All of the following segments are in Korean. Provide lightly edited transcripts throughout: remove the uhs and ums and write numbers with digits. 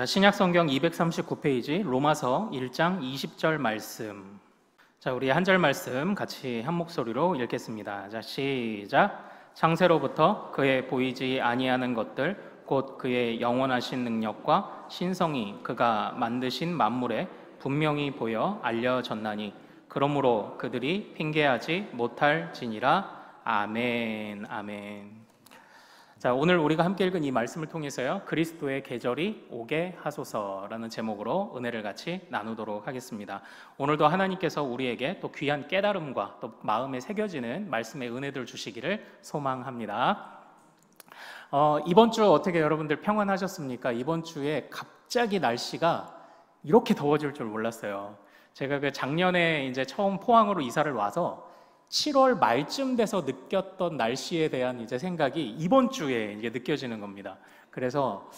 자, 신약성경 239페이지 로마서 1장 20절 말씀. 자, 우리 한 절 말씀 같이 한 목소리로 읽겠습니다. 자, 시작. 창세로부터 그의 보이지 아니하는 것들 곧 그의 영원하신 능력과 신성이 그가 만드신 만물에 분명히 보여 알려졌나니 그러므로 그들이 핑계하지 못할지니라. 아멘. 아멘. 자, 오늘 우리가 함께 읽은 이 말씀을 통해서요, 그리스도의 계절이 오게 하소서라는 제목으로 은혜를 같이 나누도록 하겠습니다. 오늘도 하나님께서 우리에게 또 귀한 깨달음과 또 마음에 새겨지는 말씀의 은혜들 주시기를 소망합니다. 이번 주 어떻게 여러분들 평안하셨습니까? 이번 주에 갑자기 날씨가 이렇게 더워질 줄 몰랐어요. 제가 그 작년에 이제 처음 포항으로 이사를 와서 7월 말쯤 돼서 느꼈던 날씨에 대한 이제 생각이 이번 주에 이제 느껴지는 겁니다. 그래서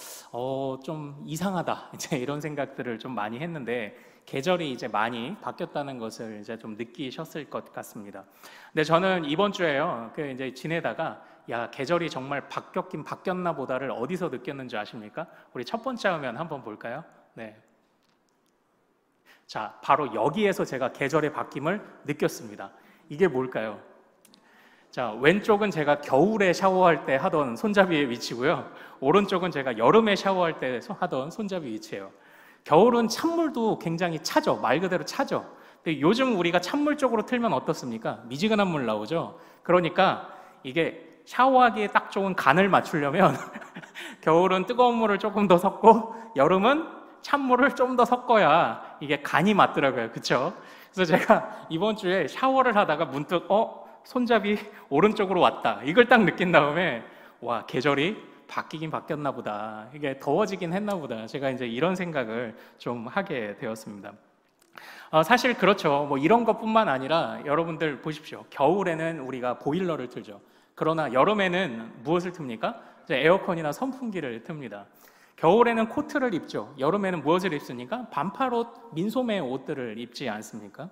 좀 이상하다 이제 이런 생각들을 좀 많이 했는데 계절이 이제 많이 바뀌었다는 것을 이제 좀 느끼셨을 것 같습니다. 근데 저는 이번 주에요, 그 이제 지내다가 야, 계절이 정말 바뀌었긴 바뀌었나 보다를 어디서 느꼈는지 아십니까? 우리 첫 번째 화면 한번 볼까요? 네. 자, 바로 여기에서 제가 계절의 바뀜을 느꼈습니다. 이게 뭘까요? 자, 왼쪽은 제가 겨울에 샤워할 때 하던 손잡이의 위치고요, 오른쪽은 제가 여름에 샤워할 때 하던 손잡이 위치예요. 겨울은 찬물도 굉장히 차죠. 말 그대로 차죠. 근데 요즘 우리가 찬물 쪽으로 틀면 어떻습니까? 미지근한 물 나오죠. 그러니까 이게 샤워하기에 딱 좋은 간을 맞추려면 겨울은 뜨거운 물을 조금 더 섞고 여름은 찬물을 좀 더 섞어야 이게 간이 맞더라고요. 그렇죠? 그래서 제가 이번 주에 샤워를 하다가 문득 손잡이 오른쪽으로 왔다, 이걸 딱 느낀 다음에 와, 계절이 바뀌긴 바뀌었나 보다, 이게 더워지긴 했나 보다, 제가 이제 이런 생각을 좀 하게 되었습니다. 사실 그렇죠. 뭐 이런 것뿐만 아니라 여러분들 보십시오. 겨울에는 우리가 보일러를 틀죠. 그러나 여름에는 무엇을 틉니까? 이제 에어컨이나 선풍기를 틉니다. 겨울에는 코트를 입죠. 여름에는 무엇을 입습니까? 반팔옷, 민소매 옷들을 입지 않습니까?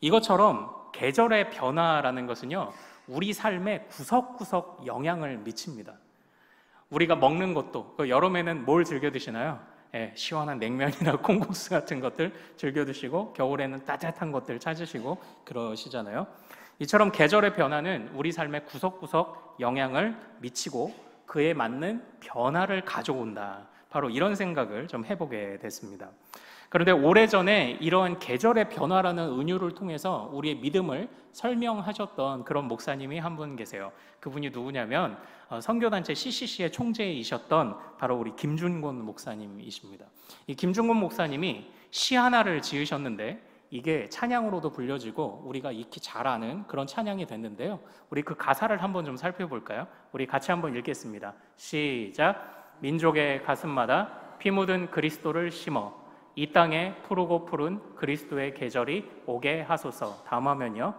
이것처럼 계절의 변화라는 것은요, 우리 삶에 구석구석 영향을 미칩니다. 우리가 먹는 것도, 여름에는 뭘 즐겨 드시나요? 시원한 냉면이나 콩국수 같은 것들 즐겨 드시고, 겨울에는 따뜻한 것들 찾으시고 그러시잖아요. 이처럼 계절의 변화는 우리 삶에 구석구석 영향을 미치고 그에 맞는 변화를 가져온다, 바로 이런 생각을 좀 해보게 됐습니다. 그런데 오래전에 이러한 계절의 변화라는 은유를 통해서 우리의 믿음을 설명하셨던 그런 목사님이 한 분 계세요. 그분이 누구냐면 선교단체 CCC의 총재이셨던 바로 우리 김준곤 목사님이십니다. 이 김준곤 목사님이 시 하나를 지으셨는데 이게 찬양으로도 불려지고 우리가 익히 잘 아는 그런 찬양이 됐는데요, 우리 그 가사를 한번 좀 살펴볼까요? 우리 같이 한번 읽겠습니다. 시작. 민족의 가슴마다 피 묻은 그리스도를 심어 이 땅에 푸르고 푸른 그리스도의 계절이 오게 하소서. 다음 화면이요.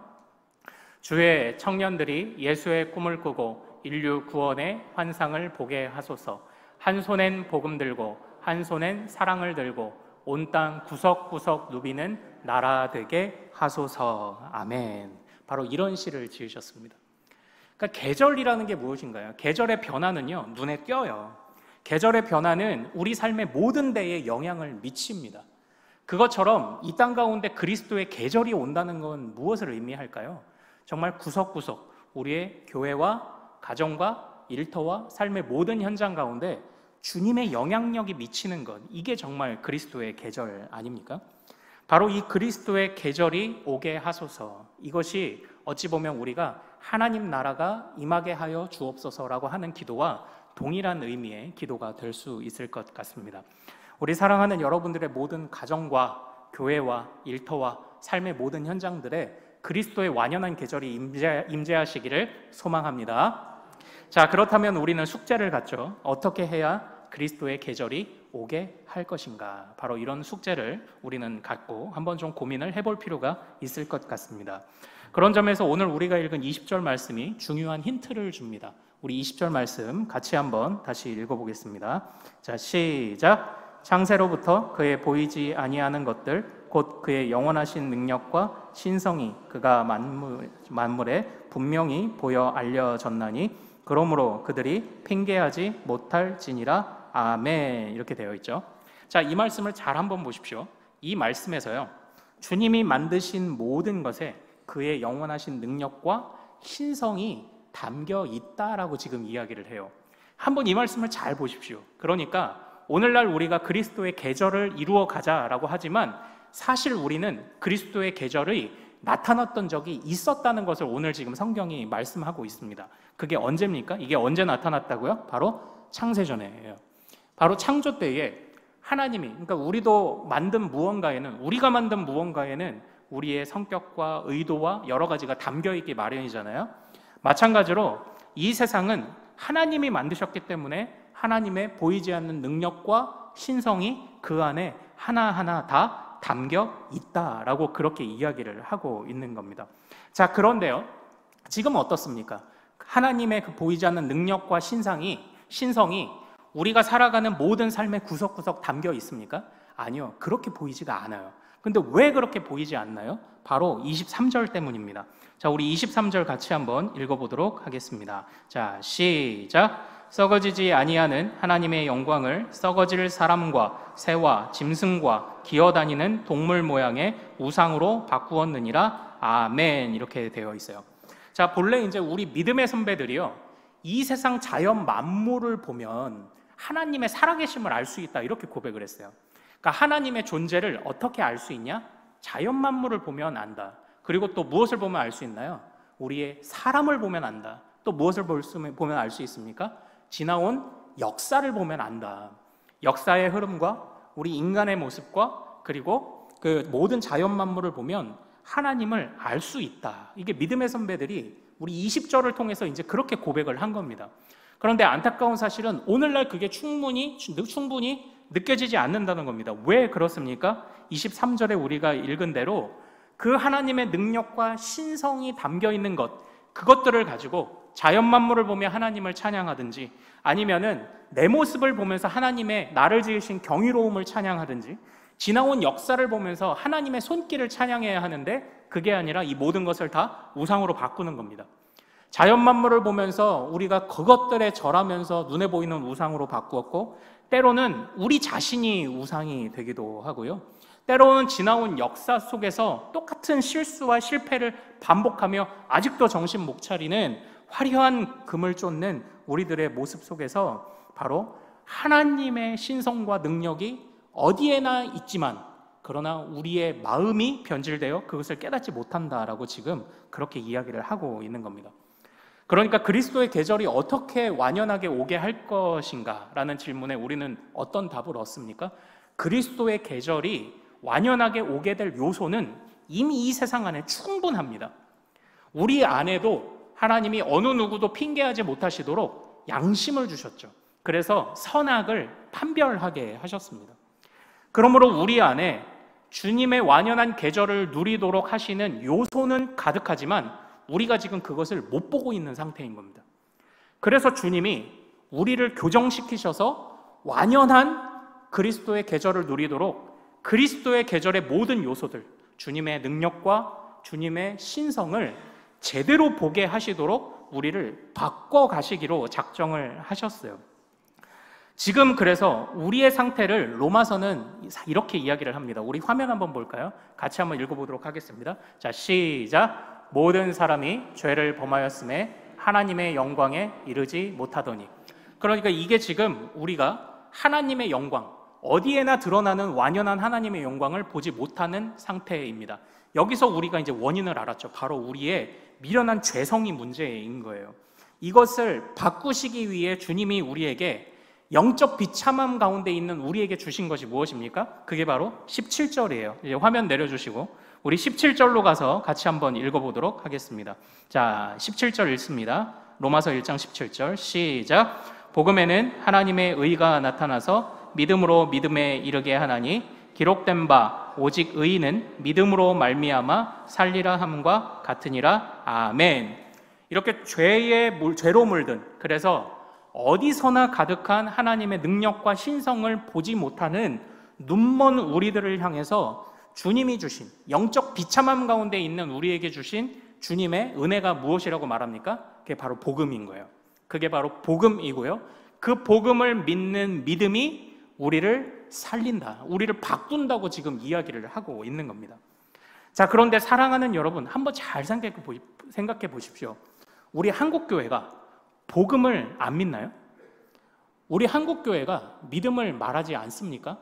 주의 청년들이 예수의 꿈을 꾸고 인류 구원의 환상을 보게 하소서. 한 손엔 복음 들고 한 손엔 사랑을 들고 온 땅 구석구석 누비는 나라 되게 하소서. 아멘. 바로 이런 시를 지으셨습니다. 그러니까 계절이라는 게 무엇인가요? 계절의 변화는요, 눈에 띄어요. 계절의 변화는 우리 삶의 모든 데에 영향을 미칩니다. 그것처럼 이 땅 가운데 그리스도의 계절이 온다는 건 무엇을 의미할까요? 정말 구석구석 우리의 교회와 가정과 일터와 삶의 모든 현장 가운데 주님의 영향력이 미치는 것, 이게 정말 그리스도의 계절 아닙니까? 바로 이 그리스도의 계절이 오게 하소서, 이것이 어찌 보면 우리가 하나님 나라가 임하게 하여 주옵소서라고 하는 기도와 동일한 의미의 기도가 될 수 있을 것 같습니다. 우리 사랑하는 여러분들의 모든 가정과 교회와 일터와 삶의 모든 현장들에 그리스도의 완연한 계절이 임재하시기를 소망합니다. 자, 그렇다면 우리는 숙제를 갖죠. 어떻게 해야 그리스도의 계절이 오게 할 것인가? 바로 이런 숙제를 우리는 갖고 한번 좀 고민을 해볼 필요가 있을 것 같습니다. 그런 점에서 오늘 우리가 읽은 20절 말씀이 중요한 힌트를 줍니다. 우리 20절 말씀 같이 한번 다시 읽어보겠습니다. 자, 시작. 창세로부터 그의 보이지 아니하는 것들 곧 그의 영원하신 능력과 신성이 그가 만물에 분명히 보여 알려졌나니 그러므로 그들이 핑계하지 못할지니라. 아멘. 이렇게 되어 있죠. 자, 이 말씀을 잘 한번 보십시오. 이 말씀에서요, 주님이 만드신 모든 것에 그의 영원하신 능력과 신성이 담겨 있다라고 지금 이야기를 해요. 한번 이 말씀을 잘 보십시오. 그러니까 오늘날 우리가 그리스도의 계절을 이루어 가자라고 하지만 사실 우리는 그리스도의 계절이 나타났던 적이 있었다는 것을 오늘 지금 성경이 말씀하고 있습니다. 그게 언제입니까? 이게 언제 나타났다고요? 바로 창세전에예요. 바로 창조 때에 하나님이, 그러니까 우리가 만든 무언가에는 우리의 성격과 의도와 여러 가지가 담겨 있기 마련이잖아요. 마찬가지로 이 세상은 하나님이 만드셨기 때문에 하나님의 보이지 않는 능력과 신성이 그 안에 하나하나 다 담겨 있다라고 그렇게 이야기를 하고 있는 겁니다. 자, 그런데요, 지금 어떻습니까? 하나님의 그 보이지 않는 능력과 신성이 우리가 살아가는 모든 삶의 구석구석 담겨 있습니까? 아니요, 그렇게 보이지가 않아요. 근데 왜 그렇게 보이지 않나요? 바로 23절 때문입니다. 자, 우리 23절 같이 한번 읽어보도록 하겠습니다. 자, 시작. 썩어지지 아니하는 하나님의 영광을 썩어질 사람과 새와 짐승과 기어다니는 동물 모양의 우상으로 바꾸었느니라. 아멘. 이렇게 되어 있어요. 자, 본래 이제 우리 믿음의 선배들이요, 이 세상 자연 만물을 보면 하나님의 살아계심을 알 수 있다, 이렇게 고백을 했어요. 그러니까 하나님의 존재를 어떻게 알 수 있냐? 자연 만물을 보면 안다. 그리고 또 무엇을 보면 알 수 있나요? 우리의 사람을 보면 안다. 또 무엇을 보면 알 수 있습니까? 지나온 역사를 보면 안다. 역사의 흐름과 우리 인간의 모습과 그리고 그 모든 자연 만물을 보면 하나님을 알 수 있다. 이게 믿음의 선배들이 우리 20절을 통해서 이제 그렇게 고백을 한 겁니다. 그런데 안타까운 사실은 오늘날 그게 충분히 느껴지지 않는다는 겁니다. 왜 그렇습니까? 23절에 우리가 읽은 대로 그 하나님의 능력과 신성이 담겨 있는 그것들을 가지고 자연 만물을 보며 하나님을 찬양하든지, 아니면은 내 모습을 보면서 하나님의 나를 지으신 경이로움을 찬양하든지, 지나온 역사를 보면서 하나님의 손길을 찬양해야 하는데 그게 아니라 이 모든 것을 다 우상으로 바꾸는 겁니다. 자연 만물을 보면서 우리가 그것들에 절하면서 눈에 보이는 우상으로 바꾸었고, 때로는 우리 자신이 우상이 되기도 하고요, 때로는 지나온 역사 속에서 똑같은 실수와 실패를 반복하며 아직도 정신 못 차리는 화려한 금을 쫓는 우리들의 모습 속에서 바로 하나님의 신성과 능력이 어디에나 있지만 그러나 우리의 마음이 변질되어 그것을 깨닫지 못한다라고 지금 그렇게 이야기를 하고 있는 겁니다. 그러니까 그리스도의 계절이 어떻게 완연하게 오게 할 것인가 라는 질문에 우리는 어떤 답을 얻습니까? 그리스도의 계절이 완연하게 오게 될 요소는 이미 이 세상 안에 충분합니다. 우리 안에도 하나님이 어느 누구도 핑계하지 못하시도록 양심을 주셨죠. 그래서 선악을 판별하게 하셨습니다. 그러므로 우리 안에 주님의 완연한 계절을 누리도록 하시는 요소는 가득하지만 우리가 지금 그것을 못 보고 있는 상태인 겁니다. 그래서 주님이 우리를 교정시키셔서 완연한 그리스도의 계절을 누리도록 그리스도의 계절의 모든 요소들, 주님의 능력과 주님의 신성을 제대로 보게 하시도록 우리를 바꿔가시기로 작정을 하셨어요. 지금 그래서 우리의 상태를 로마서는 이렇게 이야기를 합니다. 우리 화면 한번 볼까요? 같이 한번 읽어보도록 하겠습니다. 자, 시작. 모든 사람이 죄를 범하였음에 하나님의 영광에 이르지 못하더니. 그러니까 이게 지금 우리가 하나님의 영광, 어디에나 드러나는 완연한 하나님의 영광을 보지 못하는 상태입니다. 여기서 우리가 이제 원인을 알았죠. 바로 우리의 미련한 죄성이 문제인 거예요. 이것을 바꾸시기 위해 주님이 우리에게 영적 비참함 가운데 있는 우리에게 주신 것이 무엇입니까? 그게 바로 17절이에요. 이제 화면 내려주시고 우리 17절로 가서 같이 한번 읽어보도록 하겠습니다. 자, 17절 읽습니다. 로마서 1장 17절 시작. 복음에는 하나님의 의가 나타나서 믿음으로 믿음에 이르게 하나니 기록된 바 오직 의인은 믿음으로 말미암아 살리라 함과 같으니라. 아멘. 이렇게 죄로 물든, 그래서 어디서나 가득한 하나님의 능력과 신성을 보지 못하는 눈먼 우리들을 향해서 주님이 주신 영적 비참함 가운데 있는 우리에게 주신 주님의 은혜가 무엇이라고 말합니까? 그게 바로 복음인 거예요. 그게 바로 복음이고요, 그 복음을 믿는 믿음이 우리를 살린다, 우리를 바꾼다고 지금 이야기를 하고 있는 겁니다. 자, 그런데 사랑하는 여러분, 한번 잘 생각해 보십시오. 우리 한국교회가 복음을 안 믿나요? 우리 한국교회가 믿음을 말하지 않습니까?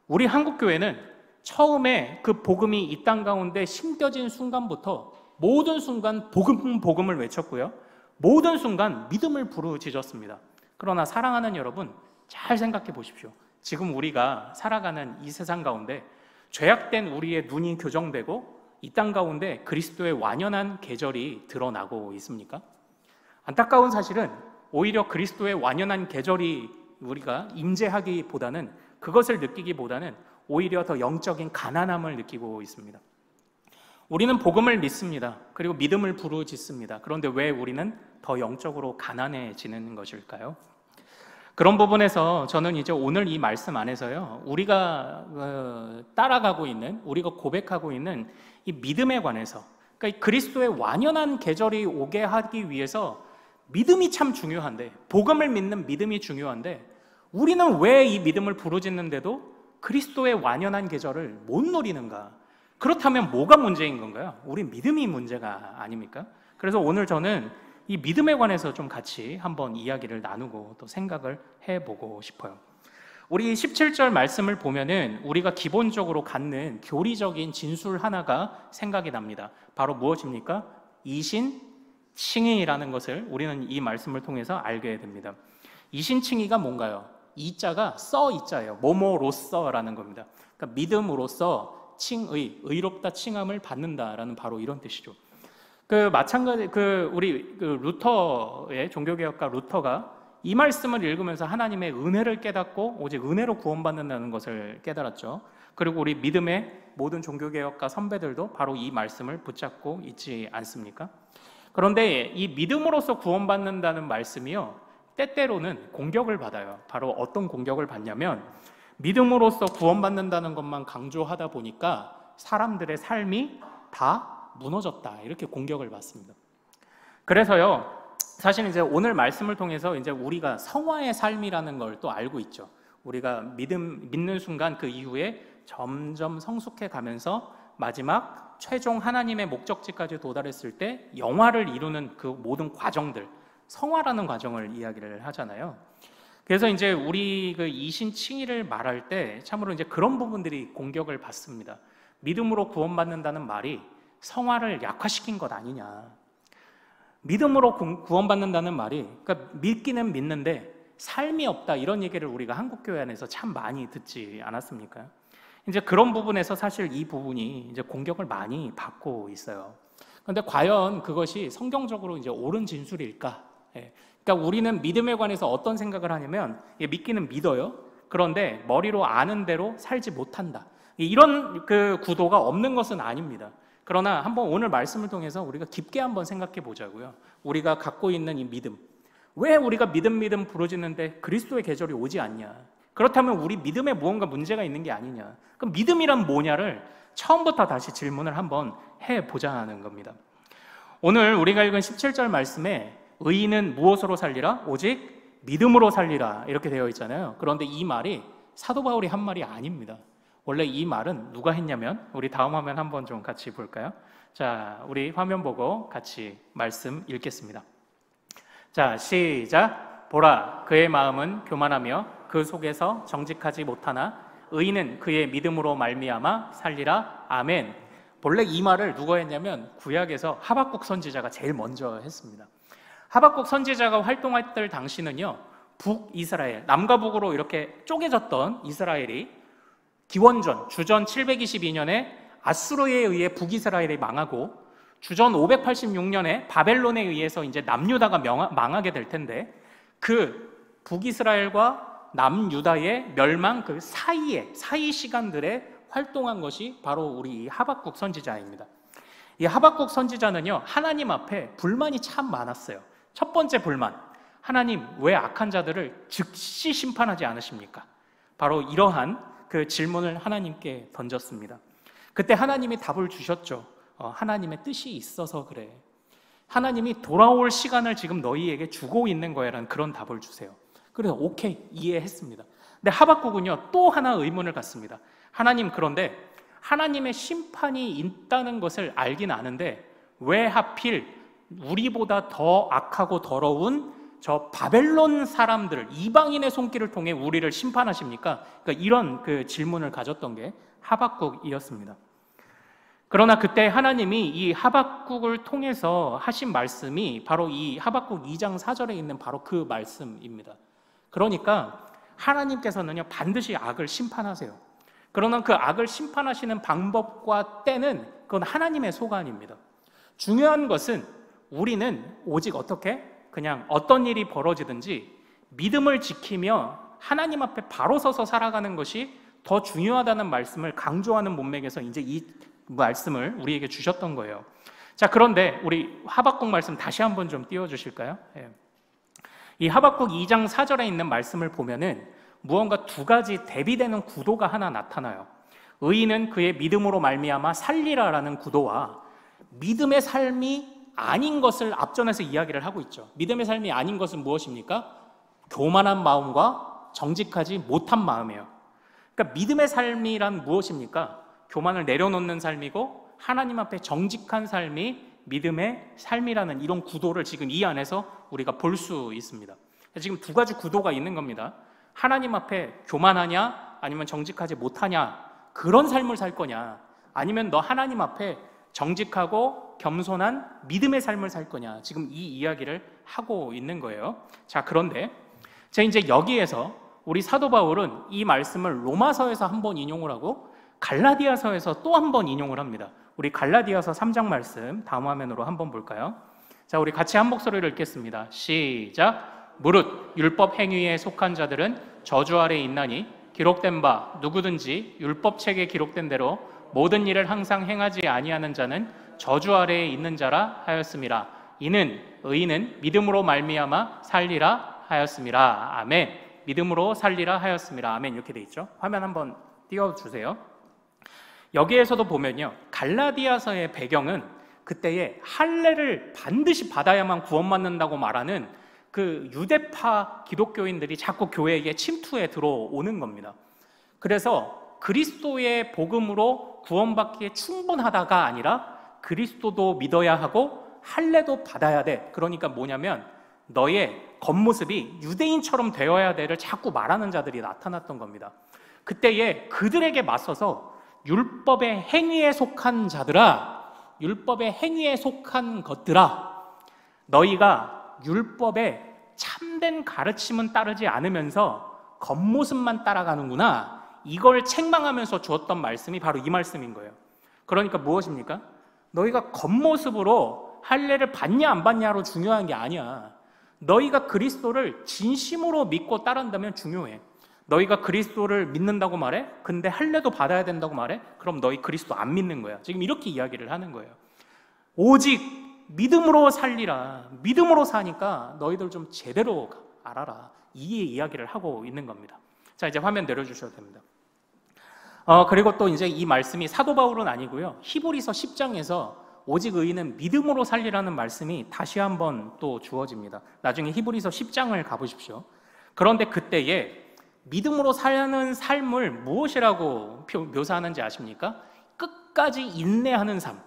우리 한국교회는 처음에 그 복음이 이 땅 가운데 심겨진 순간부터 모든 순간 복음을 외쳤고요, 모든 순간 믿음을 부르짖었습니다. 그러나 사랑하는 여러분, 잘 생각해 보십시오. 지금 우리가 살아가는 이 세상 가운데 죄악된 우리의 눈이 교정되고 이 땅 가운데 그리스도의 완연한 계절이 드러나고 있습니까? 안타까운 사실은 오히려 그리스도의 완연한 계절이 우리가 임재하기보다는, 그것을 느끼기보다는 오히려 더 영적인 가난함을 느끼고 있습니다. 우리는 복음을 믿습니다. 그리고 믿음을 부르짖습니다. 그런데 왜 우리는 더 영적으로 가난해지는 것일까요? 그런 부분에서 저는 이제 오늘 이 말씀 안에서요, 우리가 따라가고 있는, 우리가 고백하고 있는 이 믿음에 관해서, 그러니까 이 그리스도의 완연한 계절이 오게 하기 위해서 믿음이 참 중요한데, 복음을 믿는 믿음이 중요한데, 우리는 왜 이 믿음을 부르짖는데도 그리스도의 완연한 계절을 못 누리는가? 그렇다면 뭐가 문제인 건가요? 우리 믿음이 문제가 아닙니까? 그래서 오늘 저는 이 믿음에 관해서 좀 같이 한번 이야기를 나누고 또 생각을 해보고 싶어요. 우리 17절 말씀을 보면은 우리가 기본적으로 갖는 교리적인 진술 하나가 생각이 납니다. 바로 무엇입니까? 이신칭의라는 것을 우리는 이 말씀을 통해서 알게 됩니다. 이신칭의가 뭔가요? 이자가 이자예요. 뭐뭐로서라는 겁니다. 그러니까 믿음으로써 칭의, 의롭다 칭함을 받는다라는 바로 이런 뜻이죠. 마찬가지 우리 루터의 종교개혁가 루터가 이 말씀을 읽으면서 하나님의 은혜를 깨닫고 오직 은혜로 구원받는다는 것을 깨달았죠. 그리고 우리 믿음의 모든 종교개혁가 선배들도 바로 이 말씀을 붙잡고 있지 않습니까? 그런데 이 믿음으로써 구원받는다는 말씀이요, 때때로는 공격을 받아요. 바로 어떤 공격을 받냐면, 믿음으로써 구원받는다는 것만 강조하다 보니까 사람들의 삶이 다 무너졌다, 이렇게 공격을 받습니다. 그래서요, 사실 이제 오늘 말씀을 통해서 이제 우리가 성화의 삶이라는 걸 또 알고 있죠. 우리가 믿는 순간 그 이후에 점점 성숙해 가면서 마지막 최종 하나님의 목적지까지 도달했을 때 영화를 이루는 그 모든 과정들, 성화라는 과정을 이야기를 하잖아요. 그래서 이제 우리 그 이신칭의를 말할 때 참으로 이제 그런 부분들이 공격을 받습니다. 믿음으로 구원받는다는 말이 성화를 약화시킨 것 아니냐. 믿음으로 구원받는다는 말이, 그러니까 믿기는 믿는데 삶이 없다, 이런 얘기를 우리가 한국교회 안에서 참 많이 듣지 않았습니까? 이제 그런 부분에서 사실 이 부분이 이제 공격을 많이 받고 있어요. 그런데 과연 그것이 성경적으로 이제 옳은 진술일까? 그러니까 우리는 믿음에 관해서 어떤 생각을 하냐면, 믿기는 믿어요. 그런데 머리로 아는 대로 살지 못한다. 이런 그 구도가 없는 것은 아닙니다. 그러나 한번 오늘 말씀을 통해서 우리가 깊게 한번 생각해 보자고요. 우리가 갖고 있는 이 믿음, 왜 우리가 믿음 부르짖는데 그리스도의 계절이 오지 않냐? 그렇다면 우리 믿음에 무언가 문제가 있는 게 아니냐? 그럼 믿음이란 뭐냐를 처음부터 다시 질문을 한번 해보자는 겁니다. 오늘 우리가 읽은 17절 말씀에 의인은 무엇으로 살리라? 오직 믿음으로 살리라, 이렇게 되어 있잖아요. 그런데 이 말이 사도 바울이 한 말이 아닙니다. 원래 이 말은 누가 했냐면, 우리 다음 화면 한번 좀 같이 볼까요? 자, 우리 화면 보고 같이 말씀 읽겠습니다. 자, 시작. 보라, 그의 마음은 교만하며 그 속에서 정직하지 못하나 의인은 그의 믿음으로 말미암아 살리라. 아멘. 본래 이 말을 누가 했냐면 구약에서 하박국 선지자가 제일 먼저 했습니다. 하박국 선지자가 활동할 때 당시는요, 북이스라엘, 남과 북으로 이렇게 쪼개졌던 이스라엘이 기원전 주전 722년에 아수르에 의해 북이스라엘이 망하고 주전 586년에 바벨론에 의해서 이제 남유다가 망하게 될 텐데, 그 북이스라엘과 남유다의 멸망 그 사이 시간들에 활동한 것이 바로 우리 하박국 선지자입니다. 이 하박국 선지자는요, 하나님 앞에 불만이 참 많았어요. 첫 번째 불만, 하나님 왜 악한 자들을 즉시 심판하지 않으십니까? 바로 이러한 그 질문을 하나님께 던졌습니다. 그때 하나님이 답을 주셨죠. 하나님의 뜻이 있어서 그래. 하나님이 돌아올 시간을 지금 너희에게 주고 있는 거야라는 그런 답을 주세요. 그래서 오케이, 이해했습니다. 근데 하박국은요, 또 하나 의문을 갖습니다. 하나님, 그런데 하나님의 심판이 있다는 것을 알긴 아는데 왜 하필 우리보다 더 악하고 더러운 저 바벨론 사람들, 이방인의 손길을 통해 우리를 심판하십니까? 그러니까 이런 그 질문을 가졌던 게 하박국이었습니다. 그러나 그때 하나님이 이 하박국을 통해서 하신 말씀이 바로 이 하박국 2장 4절에 있는 바로 그 말씀입니다. 그러니까 하나님께서는요, 반드시 악을 심판하세요. 그러나 그 악을 심판하시는 방법과 때는 그건 하나님의 소관입니다. 중요한 것은 우리는 오직 어떻게? 그냥 어떤 일이 벌어지든지 믿음을 지키며 하나님 앞에 바로 서서 살아가는 것이 더 중요하다는 말씀을 강조하는 문맥에서 이제 이 말씀을 우리에게 주셨던 거예요. 자, 그런데 우리 하박국 말씀 다시 한번 좀 띄워주실까요? 이 하박국 2장 4절에 있는 말씀을 보면은 무언가 두 가지 대비되는 구도가 하나 나타나요. 의인은 그의 믿음으로 말미암아 살리라라는 구도와 믿음의 삶이 아닌 것을 앞전에서 이야기를 하고 있죠. 믿음의 삶이 아닌 것은 무엇입니까? 교만한 마음과 정직하지 못한 마음이에요. 그러니까 믿음의 삶이란 무엇입니까? 교만을 내려놓는 삶이고 하나님 앞에 정직한 삶이 믿음의 삶이라는 이런 구도를 지금 이 안에서 우리가 볼 수 있습니다. 지금 두 가지 구도가 있는 겁니다. 하나님 앞에 교만하냐 아니면 정직하지 못하냐, 그런 삶을 살 거냐, 아니면 너 하나님 앞에 정직하고 겸손한 믿음의 삶을 살 거냐, 지금 이 이야기를 하고 있는 거예요. 자, 그런데 자, 이제 여기에서 우리 사도 바울은 이 말씀을 로마서에서 한번 인용을 하고 갈라디아서에서 또 한 번 인용을 합니다. 우리 갈라디아서 3장 말씀 다음 화면으로 한번 볼까요? 자, 우리 같이 한 목소리로 읽겠습니다. 시작. 무릇 율법 행위에 속한 자들은 저주 아래 있나니 기록된 바 누구든지 율법책에 기록된 대로 모든 일을 항상 행하지 아니하는 자는 저주 아래에 있는 자라 하였음이라. 이는 의인은 믿음으로 말미암아 살리라 하였음이라. 아멘. 믿음으로 살리라 하였음이라. 아멘. 이렇게 돼 있죠. 화면 한번 띄워주세요. 여기에서도 보면요, 갈라디아서의 배경은 그때에 할례를 반드시 받아야만 구원받는다고 말하는 그 유대파 기독교인들이 자꾸 교회에 침투해 들어오는 겁니다. 그래서 그리스도의 복음으로 구원받기에 충분하다가 아니라 그리스도도 믿어야 하고 할례도 받아야 돼. 그러니까 뭐냐면 너의 겉모습이 유대인처럼 되어야 돼를 자꾸 말하는 자들이 나타났던 겁니다. 그때에 그들에게 맞서서 율법의 행위에 속한 자들아, 율법의 행위에 속한 것들아, 너희가 율법의 참된 가르침은 따르지 않으면서 겉모습만 따라가는구나, 이걸 책망하면서 주었던 말씀이 바로 이 말씀인 거예요. 그러니까 무엇입니까? 너희가 겉모습으로 할례를 받냐 안 받냐로 중요한 게 아니야. 너희가 그리스도를 진심으로 믿고 따른다면 중요해. 너희가 그리스도를 믿는다고 말해? 근데 할례도 받아야 된다고 말해? 그럼 너희 그리스도 안 믿는 거야. 지금 이렇게 이야기를 하는 거예요. 오직 믿음으로 살리라. 믿음으로 사니까 너희들 좀 제대로 알아라. 이 이야기를 하고 있는 겁니다. 자, 이제 화면 내려주셔도 됩니다. 그리고 또 이제 이 말씀이 사도 바울은 아니고요, 히브리서 10장에서 오직 의인은 믿음으로 살리라는 말씀이 다시 한번 또 주어집니다. 나중에 히브리서 10장을 가보십시오. 그런데 그때에 믿음으로 사는 삶을 무엇이라고 묘사하는지 아십니까? 끝까지 인내하는 삶.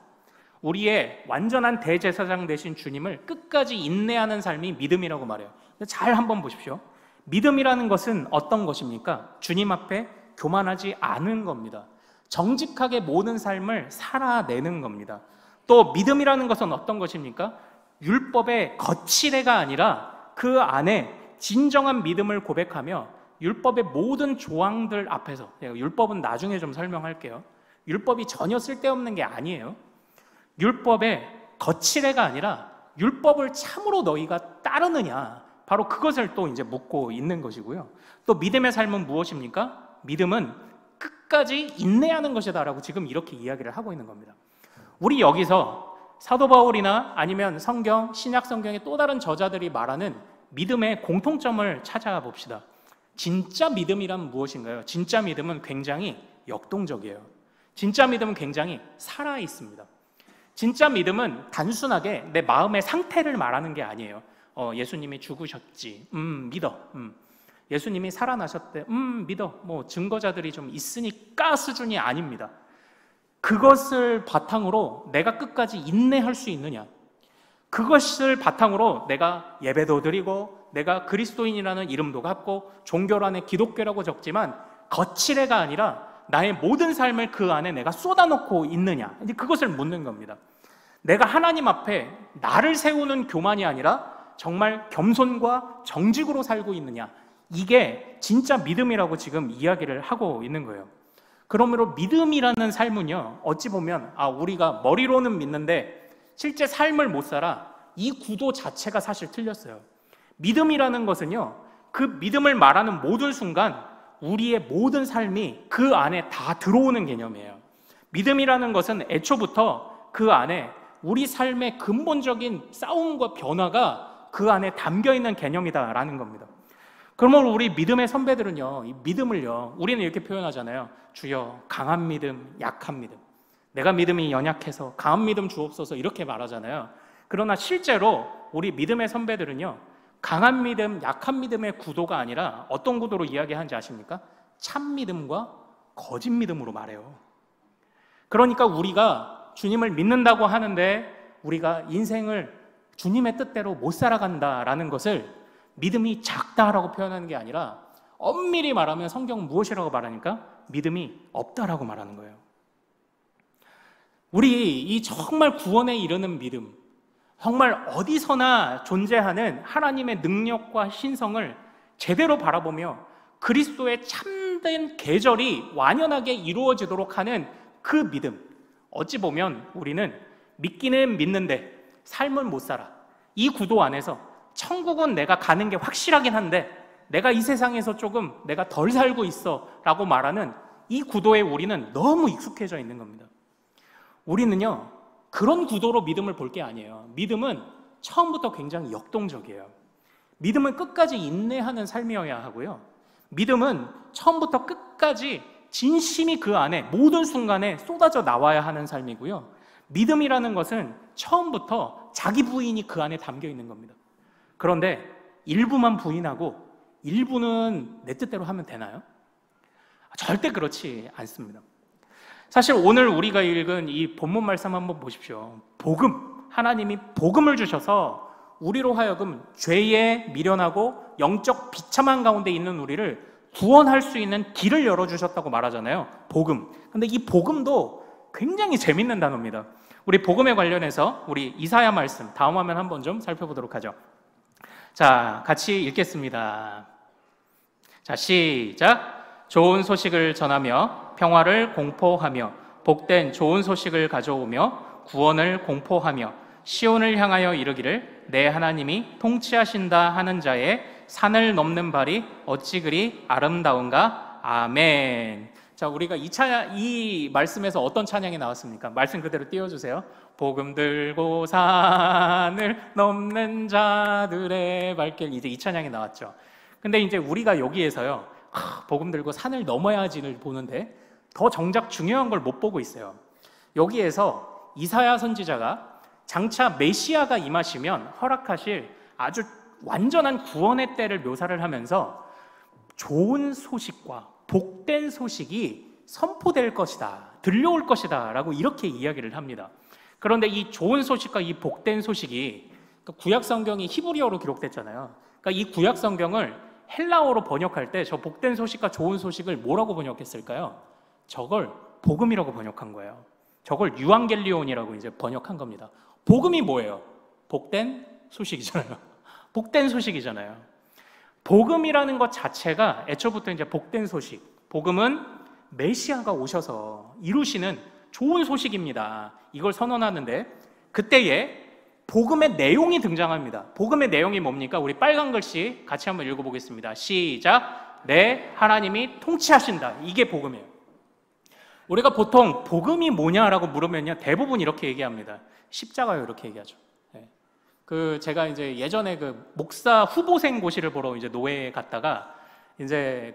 우리의 완전한 대제사장 되신 주님을 끝까지 인내하는 삶이 믿음이라고 말해요. 잘 한번 보십시오. 믿음이라는 것은 어떤 것입니까? 주님 앞에 교만하지 않은 겁니다. 정직하게 모든 삶을 살아내는 겁니다. 또 믿음이라는 것은 어떤 것입니까? 율법의 거칠애가 아니라 그 안에 진정한 믿음을 고백하며 율법의 모든 조항들 앞에서, 율법은 나중에 좀 설명할게요. 율법이 전혀 쓸데없는 게 아니에요. 율법의 거칠애가 아니라 율법을 참으로 너희가 따르느냐, 바로 그것을 또 이제 묻고 있는 것이고요. 또 믿음의 삶은 무엇입니까? 믿음은 끝까지 인내하는 것이다라고 지금 이렇게 이야기를 하고 있는 겁니다. 우리 여기서 사도 바울이나 아니면 성경, 신약 성경의 또 다른 저자들이 말하는 믿음의 공통점을 찾아봅시다. 진짜 믿음이란 무엇인가요? 진짜 믿음은 굉장히 역동적이에요. 진짜 믿음은 굉장히 살아있습니다. 진짜 믿음은 단순하게 내 마음의 상태를 말하는 게 아니에요. 예수님이 죽으셨지, 믿어. 예수님이 살아나셨대. 믿어. 뭐 증거자들이 좀 있으니까 수준이 아닙니다. 그것을 바탕으로 내가 끝까지 인내할 수 있느냐? 그것을 바탕으로 내가 예배도 드리고 내가 그리스도인이라는 이름도 갖고 종교 안에 기독교라고 적지만 거칠애가 아니라 나의 모든 삶을 그 안에 내가 쏟아놓고 있느냐? 이제 그것을 묻는 겁니다. 내가 하나님 앞에 나를 세우는 교만이 아니라 정말 겸손과 정직으로 살고 있느냐? 이게 진짜 믿음이라고 지금 이야기를 하고 있는 거예요. 그러므로 믿음이라는 삶은요, 어찌 보면 우리가 머리로는 믿는데 실제 삶을 못 살아, 이 구도 자체가 사실 틀렸어요. 믿음이라는 것은요, 그 믿음을 말하는 모든 순간 우리의 모든 삶이 그 안에 다 들어오는 개념이에요. 믿음이라는 것은 애초부터 그 안에 우리 삶의 근본적인 싸움과 변화가 그 안에 담겨있는 개념이다라는 겁니다. 그러면 우리 믿음의 선배들은요, 이 믿음을요, 우리는 이렇게 표현하잖아요. 주여 강한 믿음, 약한 믿음. 내가 믿음이 연약해서 강한 믿음 주옵소서 이렇게 말하잖아요. 그러나 실제로 우리 믿음의 선배들은요, 강한 믿음, 약한 믿음의 구도가 아니라 어떤 구도로 이야기하는지 아십니까? 참 믿음과 거짓 믿음으로 말해요. 그러니까 우리가 주님을 믿는다고 하는데 우리가 인생을 주님의 뜻대로 못 살아간다라는 것을 믿음이 작다라고 표현하는 게 아니라 엄밀히 말하면 성경은 무엇이라고 말하니까 믿음이 없다라고 말하는 거예요. 우리 이 정말 구원에 이르는 믿음, 정말 어디서나 존재하는 하나님의 능력과 신성을 제대로 바라보며 그리스도의 참된 계절이 완연하게 이루어지도록 하는 그 믿음, 어찌 보면 우리는 믿기는 믿는데 삶을 못 살아. 이 구도 안에서 천국은 내가 가는 게 확실하긴 한데 내가 이 세상에서 조금 내가 덜 살고 있어 라고 말하는 이 구도에 우리는 너무 익숙해져 있는 겁니다. 우리는요, 그런 구도로 믿음을 볼 게 아니에요. 믿음은 처음부터 굉장히 역동적이에요. 믿음은 끝까지 인내하는 삶이어야 하고요, 믿음은 처음부터 끝까지 진심이 그 안에 모든 순간에 쏟아져 나와야 하는 삶이고요, 믿음이라는 것은 처음부터 자기 부인이 그 안에 담겨 있는 겁니다. 그런데 일부만 부인하고 일부는 내 뜻대로 하면 되나요? 절대 그렇지 않습니다. 사실 오늘 우리가 읽은 이 본문 말씀 한번 보십시오. 복음, 하나님이 복음을 주셔서 우리로 하여금 죄에 미련하고 영적 비참한 가운데 있는 우리를 구원할 수 있는 길을 열어주셨다고 말하잖아요. 복음. 근데 이 복음도 굉장히 재밌는 단어입니다. 우리 복음에 관련해서 우리 이사야 말씀 다음 화면 한번 좀 살펴보도록 하죠. 자, 같이 읽겠습니다. 자, 시작. 좋은 소식을 전하며 평화를 공포하며 복된 좋은 소식을 가져오며 구원을 공포하며 시온을 향하여 이르기를 내 하나님이 통치하신다 하는 자의 산을 넘는 발이 어찌 그리 아름다운가. 아멘. 자, 우리가 이 말씀에서 어떤 찬양이 나왔습니까? 말씀 그대로 띄워주세요. 복음 들고 산을 넘는 자들의 발길. 이제 이 찬양이 나왔죠. 근데 이제 우리가 여기에서요, 복음 들고 산을 넘어야지를 보는데 더 정작 중요한 걸 못 보고 있어요. 여기에서 이사야 선지자가 장차 메시아가 임하시면 허락하실 아주 완전한 구원의 때를 묘사를 하면서 좋은 소식과 복된 소식이 선포될 것이다, 들려올 것이다 라고 이렇게 이야기를 합니다. 그런데 이 좋은 소식과 이 복된 소식이, 구약 성경이 히브리어로 기록됐잖아요. 그러니까 이 구약 성경을 헬라어로 번역할 때 저 복된 소식과 좋은 소식을 뭐라고 번역했을까요? 저걸 복음이라고 번역한 거예요. 저걸 유앙겔리온이라고 이제 번역한 겁니다. 복음이 뭐예요? 복된 소식이잖아요. 복된 소식이잖아요. 복음이라는 것 자체가 애초부터 이제 복된 소식. 복음은 메시아가 오셔서 이루시는 좋은 소식입니다. 이걸 선언하는데 그때에 복음의 내용이 등장합니다. 복음의 내용이 뭡니까? 우리 빨간 글씨 같이 한번 읽어보겠습니다. 시작. 내 하나님이 통치하신다. 이게 복음이에요. 우리가 보통 복음이 뭐냐라고 물으면요, 대부분 이렇게 얘기합니다. 십자가요, 이렇게 얘기하죠. 제가 이제 예전에 목사 후보생 고시를 보러 이제 노회에 갔다가 이제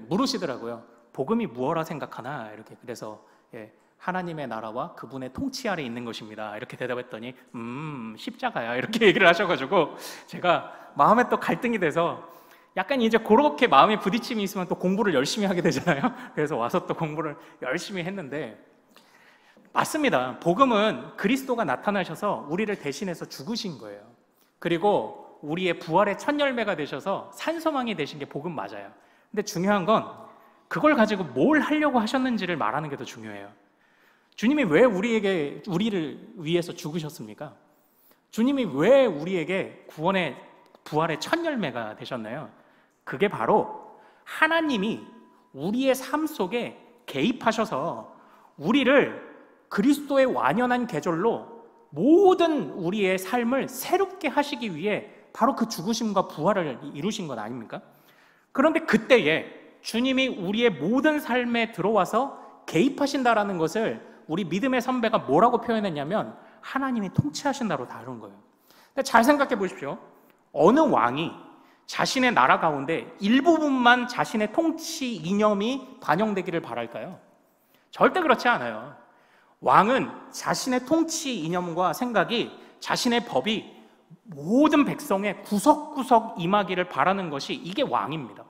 물으시더라고요. 복음이 무엇라 생각하나? 이렇게. 그래서 하나님의 나라와 그분의 통치 아래 있는 것입니다. 이렇게 대답했더니 십자가야, 이렇게 얘기를 하셔가지고 제가 마음에 또 갈등이 돼서 약간 이제 그렇게 마음에 부딪힘이 있으면 또 공부를 열심히 하게 되잖아요. 그래서 와서 또 공부를 열심히 했는데, 맞습니다. 복음은 그리스도가 나타나셔서 우리를 대신해서 죽으신 거예요. 그리고 우리의 부활의 첫 열매가 되셔서 산소망이 되신 게 복음 맞아요. 근데 중요한 건 그걸 가지고 뭘 하려고 하셨는지를 말하는 게 더 중요해요. 주님이 왜 우리를 위해서 죽으셨습니까? 주님이 왜 우리에게 구원의 부활의 첫 열매가 되셨나요? 그게 바로 하나님이 우리의 삶 속에 개입하셔서 우리를 그리스도의 완연한 계절로 모든 우리의 삶을 새롭게 하시기 위해 바로 그 죽으심과 부활을 이루신 것 아닙니까? 그런데 그때에 주님이 우리의 모든 삶에 들어와서 개입하신다라는 것을 우리 믿음의 선배가 뭐라고 표현했냐면 하나님이 통치하신다로 다룬 거예요. 근데 잘 생각해 보십시오. 어느 왕이 자신의 나라 가운데 일부분만 자신의 통치 이념이 반영되기를 바랄까요? 절대 그렇지 않아요. 왕은 자신의 통치 이념과 생각이, 자신의 법이 모든 백성의 구석구석 임하기를 바라는 것이 이게 왕입니다.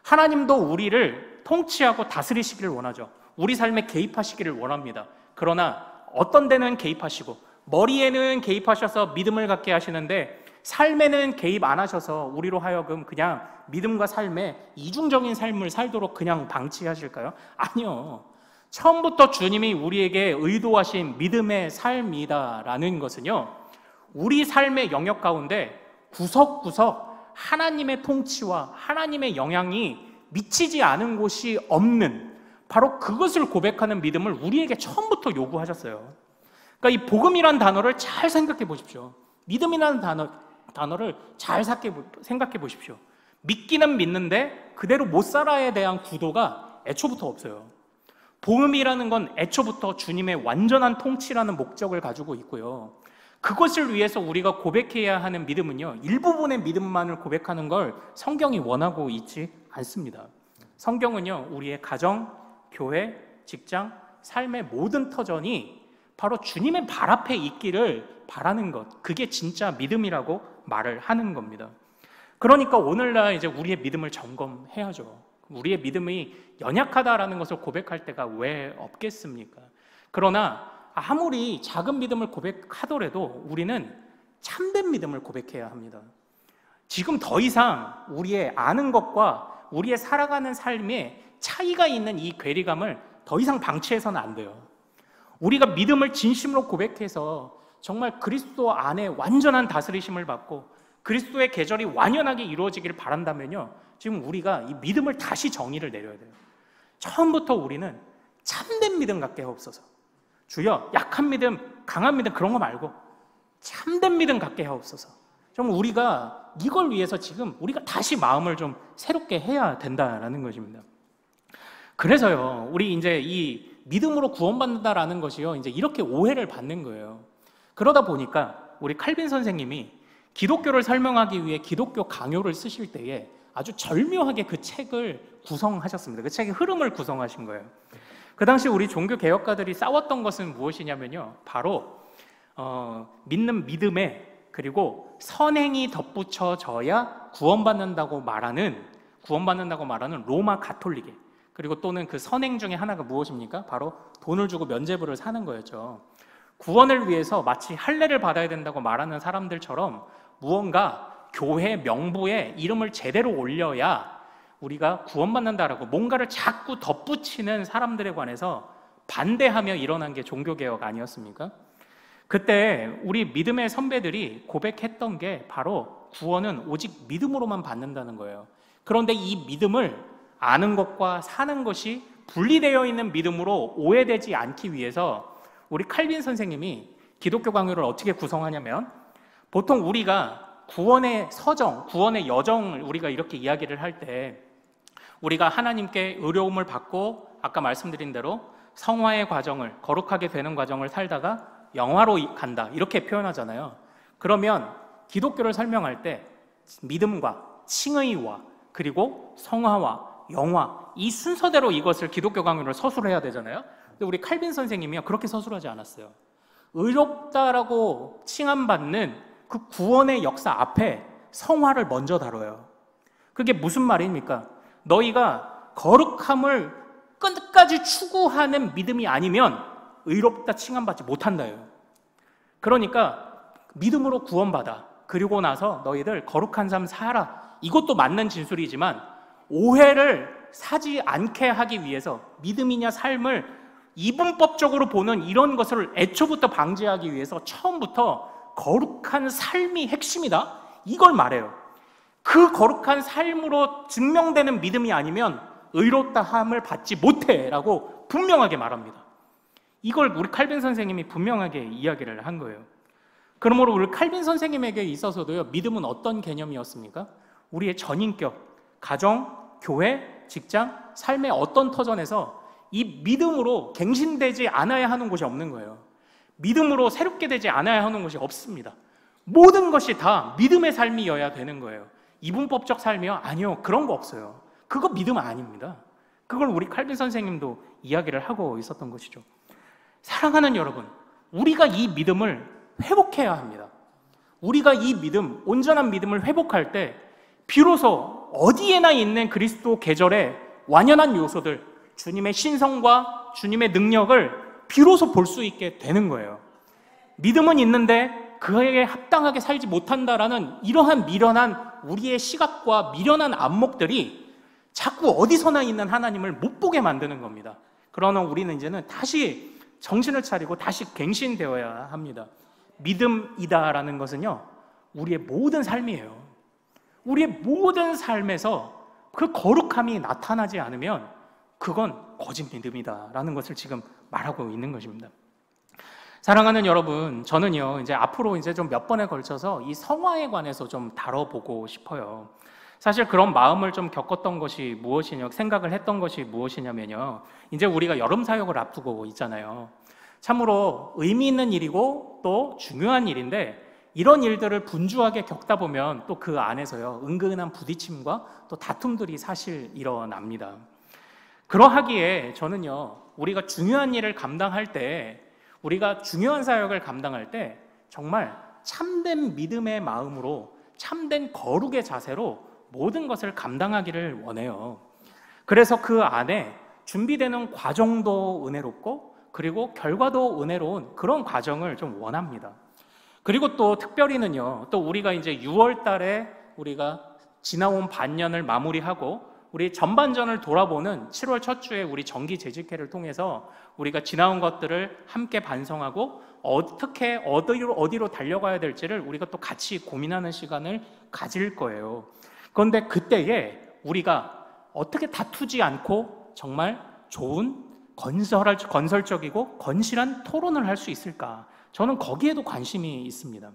하나님도 우리를 통치하고 다스리시기를 원하죠. 우리 삶에 개입하시기를 원합니다. 그러나 어떤 데는 개입하시고 머리에는 개입하셔서 믿음을 갖게 하시는데 삶에는 개입 안 하셔서 우리로 하여금 그냥 믿음과 삶에 이중적인 삶을 살도록 그냥 방치하실까요? 아니요. 처음부터 주님이 우리에게 의도하신 믿음의 삶이다라는 것은요, 우리 삶의 영역 가운데 구석구석 하나님의 통치와 하나님의 영향이 미치지 않은 곳이 없는, 바로 그것을 고백하는 믿음을 우리에게 처음부터 요구하셨어요. 그러니까 이 복음이라는 단어를 잘 생각해 보십시오. 믿음이라는 단어를 잘 생각해 보십시오. 믿기는 믿는데 그대로 못 살아에 대한 구도가 애초부터 없어요. 복음이라는 건 애초부터 주님의 완전한 통치라는 목적을 가지고 있고요. 그것을 위해서 우리가 고백해야 하는 믿음은요, 일부분의 믿음만을 고백하는 걸 성경이 원하고 있지 않습니다. 성경은요, 우리의 가정, 교회, 직장, 삶의 모든 터전이 바로 주님의 발 앞에 있기를 바라는 것, 그게 진짜 믿음이라고 말을 하는 겁니다. 그러니까 오늘날 이제 우리의 믿음을 점검해야죠. 우리의 믿음이 연약하다라는 것을 고백할 때가 왜 없겠습니까? 그러나 아무리 작은 믿음을 고백하더라도 우리는 참된 믿음을 고백해야 합니다. 지금 더 이상 우리의 아는 것과 우리의 살아가는 삶에 차이가 있는 이 괴리감을 더 이상 방치해서는 안 돼요. 우리가 믿음을 진심으로 고백해서 정말 그리스도 안에 완전한 다스리심을 받고 그리스도의 계절이 완연하게 이루어지기를 바란다면요, 지금 우리가 이 믿음을 다시 정의를 내려야 돼요. 처음부터 우리는 참된 믿음 갖게 하옵소서. 주여, 약한 믿음, 강한 믿음 그런 거 말고 참된 믿음 갖게 하옵소서. 좀 우리가 이걸 위해서 지금 우리가 다시 마음을 좀 새롭게 해야 된다라는 것입니다. 그래서요, 우리 이제 이 믿음으로 구원받는다라는 것이요, 이제 이렇게 오해를 받는 거예요. 그러다 보니까 우리 칼빈 선생님이 기독교를 설명하기 위해 기독교 강요를 쓰실 때에 아주 절묘하게 그 책을 구성하셨습니다. 그 책의 흐름을 구성하신 거예요. 그 당시 우리 종교 개혁가들이 싸웠던 것은 무엇이냐면요, 바로 믿는 믿음에 그리고 선행이 덧붙여져야 구원받는다고 말하는 로마 가톨릭에, 그리고 또는 그 선행 중에 하나가 무엇입니까? 바로 돈을 주고 면죄부를 사는 거였죠. 구원을 위해서 마치 할례를 받아야 된다고 말하는 사람들처럼 무언가 교회 명부에 이름을 제대로 올려야 우리가 구원받는다라고 뭔가를 자꾸 덧붙이는 사람들에 관해서 반대하며 일어난 게 종교개혁 아니었습니까? 그때 우리 믿음의 선배들이 고백했던 게 바로 구원은 오직 믿음으로만 받는다는 거예요. 그런데 이 믿음을 아는 것과 사는 것이 분리되어 있는 믿음으로 오해되지 않기 위해서 우리 칼빈 선생님이 기독교 강요를 어떻게 구성하냐면, 보통 우리가 구원의 서정, 구원의 여정을 우리가 이렇게 이야기를 할 때 우리가 하나님께 의로움을 받고 아까 말씀드린 대로 성화의 과정을, 거룩하게 되는 과정을 살다가 영화로 간다 이렇게 표현하잖아요. 그러면 기독교를 설명할 때 믿음과 칭의와 그리고 성화와 영화, 이 순서대로 이것을 기독교 강요를 서술해야 되잖아요. 근데 우리 칼빈 선생님이요, 그렇게 서술하지 않았어요. 의롭다라고 칭함받는 그 구원의 역사 앞에 성화를 먼저 다뤄요. 그게 무슨 말입니까? 너희가 거룩함을 끝까지 추구하는 믿음이 아니면 의롭다 칭함받지 못한다요. 그러니까 믿음으로 구원받아. 그리고 나서 너희들 거룩한 삶 살아. 이것도 맞는 진술이지만 오해를 사지 않게 하기 위해서 믿음이냐 삶을 이분법적으로 보는 이런 것을 애초부터 방지하기 위해서 처음부터 거룩한 삶이 핵심이다, 이걸 말해요. 그 거룩한 삶으로 증명되는 믿음이 아니면 의롭다함을 받지 못해 라고 분명하게 말합니다. 이걸 우리 칼빈 선생님이 분명하게 이야기를 한 거예요. 그러므로 우리 칼빈 선생님에게 있어서도요, 믿음은 어떤 개념이었습니까? 우리의 전인격, 가정, 교회, 직장, 삶의 어떤 터전에서 이 믿음으로 갱신되지 않아야 하는 곳이 없는 거예요. 믿음으로 새롭게 되지 않아야 하는 곳이 없습니다. 모든 것이 다 믿음의 삶이어야 되는 거예요. 이분법적 삶이요? 아니요, 그런 거 없어요. 그거 믿음 아닙니다. 그걸 우리 칼빈 선생님도 이야기를 하고 있었던 것이죠. 사랑하는 여러분, 우리가 이 믿음을 회복해야 합니다. 우리가 이 믿음, 온전한 믿음을 회복할 때 비로소 어디에나 있는 그리스도 계절의 완연한 요소들, 주님의 신성과 주님의 능력을 비로소 볼 수 있게 되는 거예요. 믿음은 있는데 그에게 합당하게 살지 못한다라는 이러한 미련한 우리의 시각과 미련한 안목들이 자꾸 어디서나 있는 하나님을 못 보게 만드는 겁니다. 그러나 우리는 이제는 다시 정신을 차리고 다시 갱신되어야 합니다. 믿음이다라는 것은요, 우리의 모든 삶이에요. 우리의 모든 삶에서 그 거룩함이 나타나지 않으면 그건 거짓 믿음이다라는 것을 지금 말하고 있는 것입니다. 사랑하는 여러분, 저는요, 이제 앞으로 이제 좀 몇 번에 걸쳐서 이 성화에 관해서 좀 다뤄보고 싶어요. 사실 그런 마음을 좀 겪었던 것이 무엇이냐, 생각을 했던 것이 무엇이냐면요, 이제 우리가 여름 사역을 앞두고 있잖아요. 참으로 의미 있는 일이고 또 중요한 일인데, 이런 일들을 분주하게 겪다 보면 또 그 안에서요, 은근한 부딪힘과 또 다툼들이 사실 일어납니다. 그러하기에 저는요, 우리가 중요한 일을 감당할 때, 우리가 중요한 사역을 감당할 때 정말 참된 믿음의 마음으로, 참된 거룩의 자세로 모든 것을 감당하기를 원해요. 그래서 그 안에 준비되는 과정도 은혜롭고 그리고 결과도 은혜로운 그런 과정을 좀 원합니다. 그리고 또 특별히는요, 또 우리가 이제 6월 달에 우리가 지나온 반년을 마무리하고 우리 전반전을 돌아보는 7월 첫 주에 우리 정기 재직회를 통해서 우리가 지나온 것들을 함께 반성하고 어떻게 어디로 달려가야 될지를 우리가 또 같이 고민하는 시간을 가질 거예요. 그런데 그때에 우리가 어떻게 다투지 않고 정말 좋은 건설적이고 건실한 토론을 할 수 있을까? 저는 거기에도 관심이 있습니다.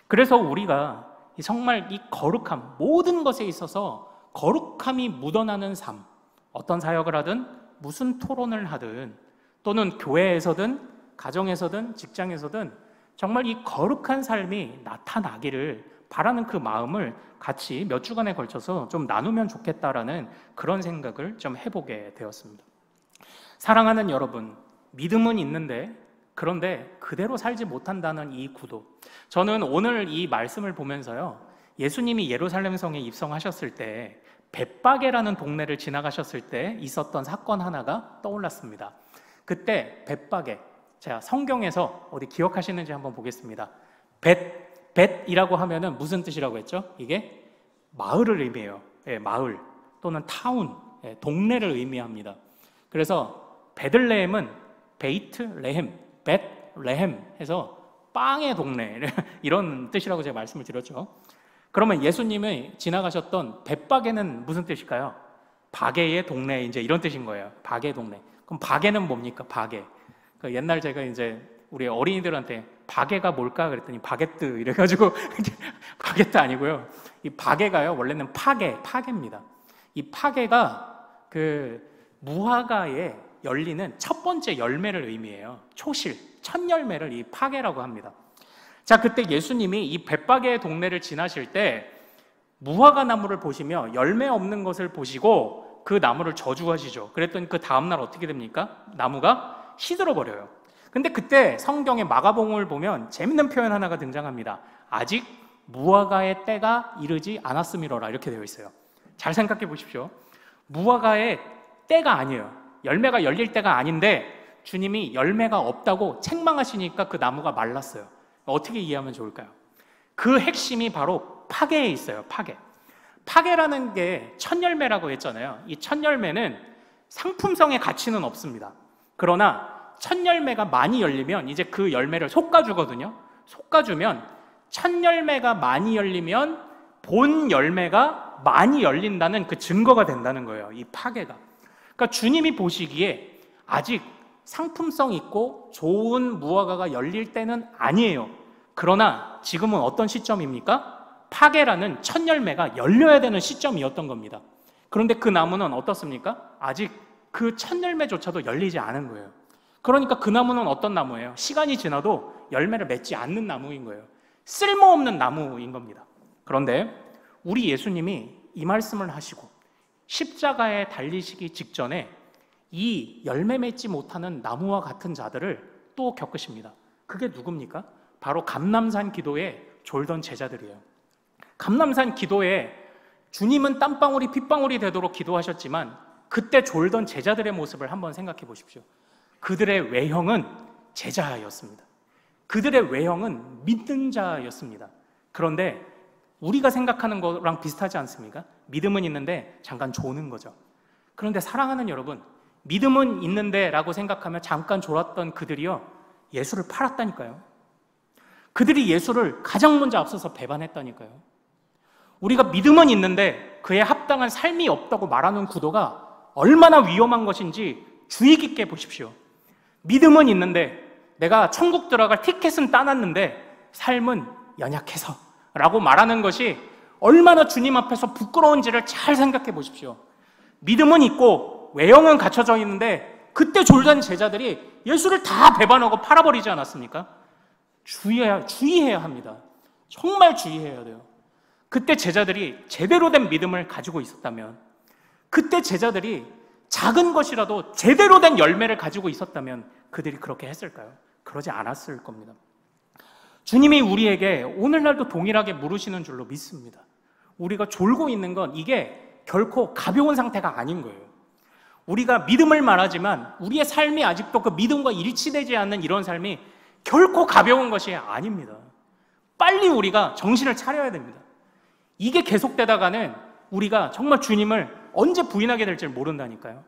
그래서 우리가 정말 이 거룩함, 모든 것에 있어서 거룩함이 묻어나는 삶, 어떤 사역을 하든 무슨 토론을 하든 또는 교회에서든 가정에서든 직장에서든 정말 이 거룩한 삶이 나타나기를 바라는 그 마음을 같이 몇 주간에 걸쳐서 좀 나누면 좋겠다라는 그런 생각을 좀 해보게 되었습니다. 사랑하는 여러분, 믿음은 있는데 그런데 그대로 살지 못한다는 이 구도, 저는 오늘 이 말씀을 보면서요, 예수님이 예루살렘 성에 입성하셨을 때 벳바게라는 동네를 지나가셨을 때 있었던 사건 하나가 떠올랐습니다. 그때 벳바게, 제가 성경에서 어디 기억하시는지 한번 보겠습니다. 벳이라고 하면은 무슨 뜻이라고 했죠? 이게 마을을 의미해요. 예, 마을 또는 타운, 예, 동네를 의미합니다. 그래서 베들레헴은 베이트레헴, 벳레헴 해서 빵의 동네 이런 뜻이라고 제가 말씀을 드렸죠. 그러면 예수님이 지나가셨던 벳바게는 무슨 뜻일까요? 바게의 동네, 이제 이런 뜻인 거예요. 바게 동네. 그럼 바게는 뭡니까? 바게. 그 옛날 제가 이제 우리 어린이들한테 바게가 뭘까 그랬더니 바게뜨 이래가지고 바게뜨 아니고요. 이 바게가요, 원래는 파게입니다. 이 파게가 그 무화과에 열리는 첫 번째 열매를 의미해요. 초실, 첫 열매를 이 파게라고 합니다. 자, 그때 예수님이 이 벳바게의 동네를 지나실 때 무화과 나무를 보시며 열매 없는 것을 보시고 그 나무를 저주하시죠. 그랬더니 그 다음날 어떻게 됩니까? 나무가 시들어 버려요. 근데 그때 성경의 마가복음을 보면 재밌는 표현 하나가 등장합니다. 아직 무화과의 때가 이르지 않았음이로라, 이렇게 되어 있어요. 잘 생각해 보십시오. 무화과의 때가 아니에요. 열매가 열릴 때가 아닌데 주님이 열매가 없다고 책망하시니까 그 나무가 말랐어요. 어떻게 이해하면 좋을까요? 그 핵심이 바로 파괴에 있어요. 파괴라는 게 첫 열매라고 했잖아요. 이 첫 열매는 상품성의 가치는 없습니다. 그러나 첫 열매가 많이 열리면 이제 그 열매를 솎아주거든요. 솎아주면 첫 열매가 많이 열리면 본 열매가 많이 열린다는 그 증거가 된다는 거예요. 이 파괴가. 그러니까 주님이 보시기에 아직 상품성 있고 좋은 무화과가 열릴 때는 아니에요. 그러나 지금은 어떤 시점입니까? 파괴라는 첫 열매가 열려야 되는 시점이었던 겁니다. 그런데 그 나무는 어떻습니까? 아직 그 첫 열매조차도 열리지 않은 거예요. 그러니까 그 나무는 어떤 나무예요? 시간이 지나도 열매를 맺지 않는 나무인 거예요. 쓸모없는 나무인 겁니다. 그런데 우리 예수님이 이 말씀을 하시고 십자가에 달리시기 직전에 이 열매 맺지 못하는 나무와 같은 자들을 또 겪으십니다. 그게 누굽니까? 바로 감람산 기도에 졸던 제자들이에요. 감람산 기도에 주님은 땀방울이 핏방울이 되도록 기도하셨지만 그때 졸던 제자들의 모습을 한번 생각해 보십시오. 그들의 외형은 제자였습니다. 그들의 외형은 믿는 자였습니다. 그런데 우리가 생각하는 거랑 비슷하지 않습니까? 믿음은 있는데 잠깐 조는 거죠. 그런데 사랑하는 여러분, 믿음은 있는데 라고 생각하며 잠깐 졸았던 그들이요, 예수를 팔았다니까요. 그들이 예수를 가장 먼저 앞서서 배반했다니까요. 우리가 믿음은 있는데 그에 합당한 삶이 없다고 말하는 구도가 얼마나 위험한 것인지 주의 깊게 보십시오. 믿음은 있는데 내가 천국 들어갈 티켓은 따놨는데 삶은 연약해서 라고 말하는 것이 얼마나 주님 앞에서 부끄러운지를 잘 생각해 보십시오. 믿음은 있고 외형은 갖춰져 있는데 그때 졸던 제자들이 예수를 다 배반하고 팔아버리지 않았습니까? 주의해야 합니다. 정말 주의해야 돼요. 그때 제자들이 제대로 된 믿음을 가지고 있었다면, 그때 제자들이 작은 것이라도 제대로 된 열매를 가지고 있었다면 그들이 그렇게 했을까요? 그러지 않았을 겁니다. 주님이 우리에게 오늘날도 동일하게 물으시는 줄로 믿습니다. 우리가 졸고 있는 건 이게 결코 가벼운 상태가 아닌 거예요. 우리가 믿음을 말하지만 우리의 삶이 아직도 그 믿음과 일치되지 않는 이런 삶이 결코 가벼운 것이 아닙니다. 빨리 우리가 정신을 차려야 됩니다. 이게 계속되다가는 우리가 정말 주님을 언제 부인하게 될지 모른다니까요.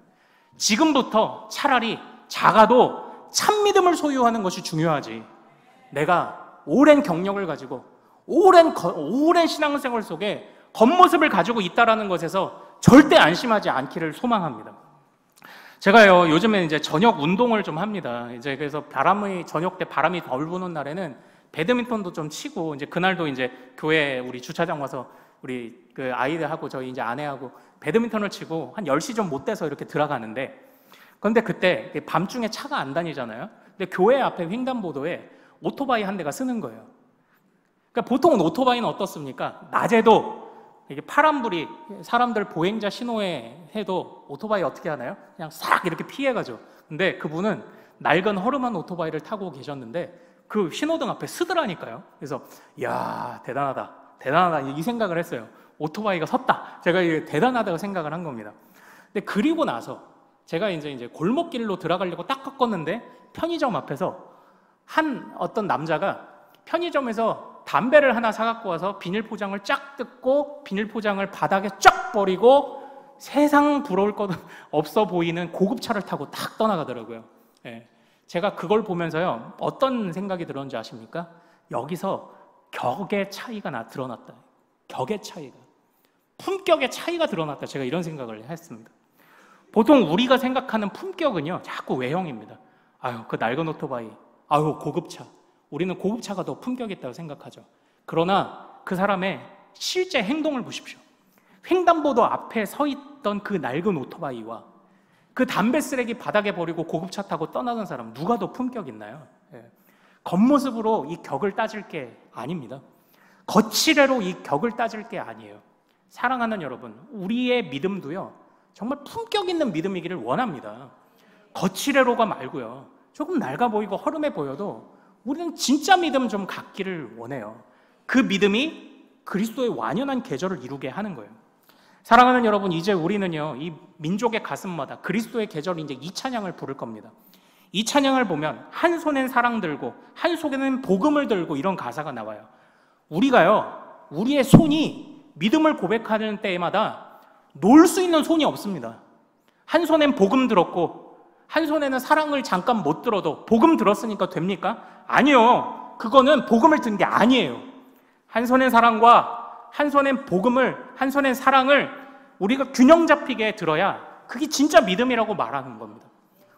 지금부터 차라리 작아도 참 믿음을 소유하는 것이 중요하지, 내가 오랜 경력을 가지고 오랜 신앙생활 속에 겉모습을 가지고 있다라는 것에서 절대 안심하지 않기를 소망합니다. 제가요, 요즘에 이제 저녁 운동을 좀 합니다. 이제 그래서 저녁 때 바람이 덜 부는 날에는 배드민턴도 좀 치고, 이제 그날도 이제 교회 우리 주차장 와서 우리 그 아이들하고 저희 이제 아내하고 배드민턴을 치고 한 10시 좀 못 돼서 이렇게 들어가는데, 그런데 그때 밤중에 차가 안 다니잖아요. 근데 교회 앞에 횡단보도에 오토바이 한 대가 쓰는 거예요. 그러니까 보통은 오토바이는 어떻습니까? 낮에도 이게 파란불이 사람들 보행자 신호에 해도 오토바이 어떻게 하나요? 그냥 싹 이렇게 피해가죠. 근데 그분은 낡은 허름한 오토바이를 타고 계셨는데 그 신호등 앞에 쓰더라니까요. 그래서 이야, 대단하다 이 생각을 했어요. 오토바이가 섰다. 제가 이게 대단하다고 생각을 한 겁니다. 근데 그리고 나서 제가 이제 골목길로 들어가려고 딱 꺾었는데 편의점 앞에서 어떤 남자가 편의점에서 담배를 하나 사갖고 와서 비닐 포장을 쫙 뜯고 비닐 포장을 바닥에 쫙 버리고 세상 부러울 것 없어 보이는 고급차를 타고 딱 떠나가더라고요. 예. 제가 그걸 보면서요, 어떤 생각이 들었는지 아십니까? 여기서 격의 차이가 드러났다. 격의 차이가, 품격의 차이가 드러났다. 제가 이런 생각을 했습니다. 보통 우리가 생각하는 품격은요, 자꾸 외형입니다. 아유, 그 낡은 오토바이, 아유, 고급차. 우리는 고급차가 더 품격 있다고 생각하죠. 그러나 그 사람의 실제 행동을 보십시오. 횡단보도 앞에 서 있던 그 낡은 오토바이와 그 담배 쓰레기 바닥에 버리고 고급차 타고 떠나는 사람, 누가 더 품격 있나요? 예. 겉모습으로 이 격을 따질 게 아닙니다. 거칠애로 이 격을 따질 게 아니에요. 사랑하는 여러분, 우리의 믿음도요, 정말 품격 있는 믿음이기를 원합니다. 거칠애로가 말고요, 조금 낡아 보이고 허름해 보여도 우리는 진짜 믿음 좀 갖기를 원해요. 그 믿음이 그리스도의 완연한 계절을 이루게 하는 거예요. 사랑하는 여러분, 이제 우리는요, 이 민족의 가슴마다 그리스도의 계절이 이제 이 찬양을 부를 겁니다. 이 찬양을 보면 한 손엔 사랑 들고 한 손에는 복음을 들고 이런 가사가 나와요. 우리가요, 우리의 손이 믿음을 고백하는 때마다 놓을 수 있는 손이 없습니다. 한 손엔 복음 들었고 한 손에는 사랑을 잠깐 못 들어도 복음 들었으니까 됩니까? 아니요. 그거는 복음을 든 게 아니에요. 한 손엔 사랑과 한 손엔 복음을, 한 손엔 사랑을 우리가 균형 잡히게 들어야 그게 진짜 믿음이라고 말하는 겁니다.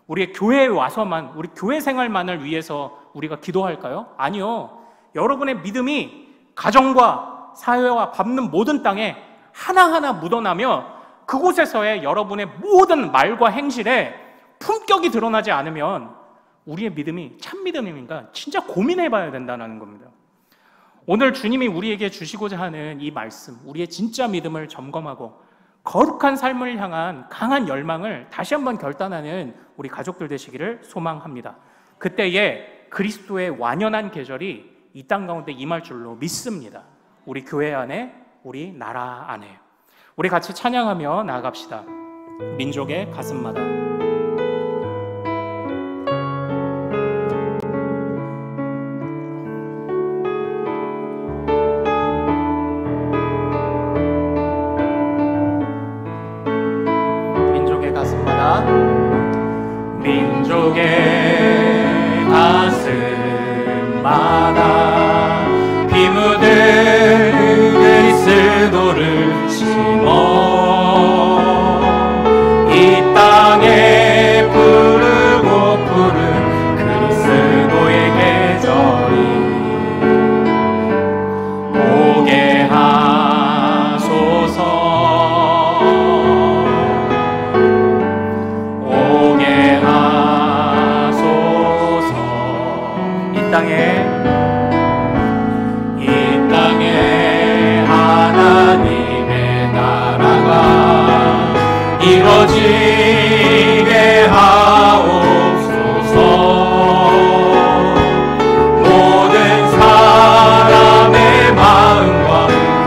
우리의 교회에 와서만, 우리 교회 생활만을 위해서 우리가 기도할까요? 아니요. 여러분의 믿음이 가정과 사회와 밟는 모든 땅에 하나하나 묻어나며 그곳에서의 여러분의 모든 말과 행실에 품격이 드러나지 않으면 우리의 믿음이 참 믿음입니까? 진짜 고민해 봐야 된다는 겁니다. 오늘 주님이 우리에게 주시고자 하는 이 말씀, 우리의 진짜 믿음을 점검하고 거룩한 삶을 향한 강한 열망을 다시 한번 결단하는 우리 가족들 되시기를 소망합니다. 그때에 그리스도의 완연한 계절이 이 땅 가운데 임할 줄로 믿습니다. 우리 교회 안에, 우리 나라 안에. 우리 같이 찬양하며 나아갑시다. 민족의 가슴마다. 민족의 가슴마다. 민족의 가슴마다 피 묻은 그리스도를 심어 이 땅에 부르고 푸른 그리스도의 계절이 오게 하소서. 오게 하소서. 이 땅에 하나님의 나라가 이루어지게 하옵소서. 모든 사람의 마음과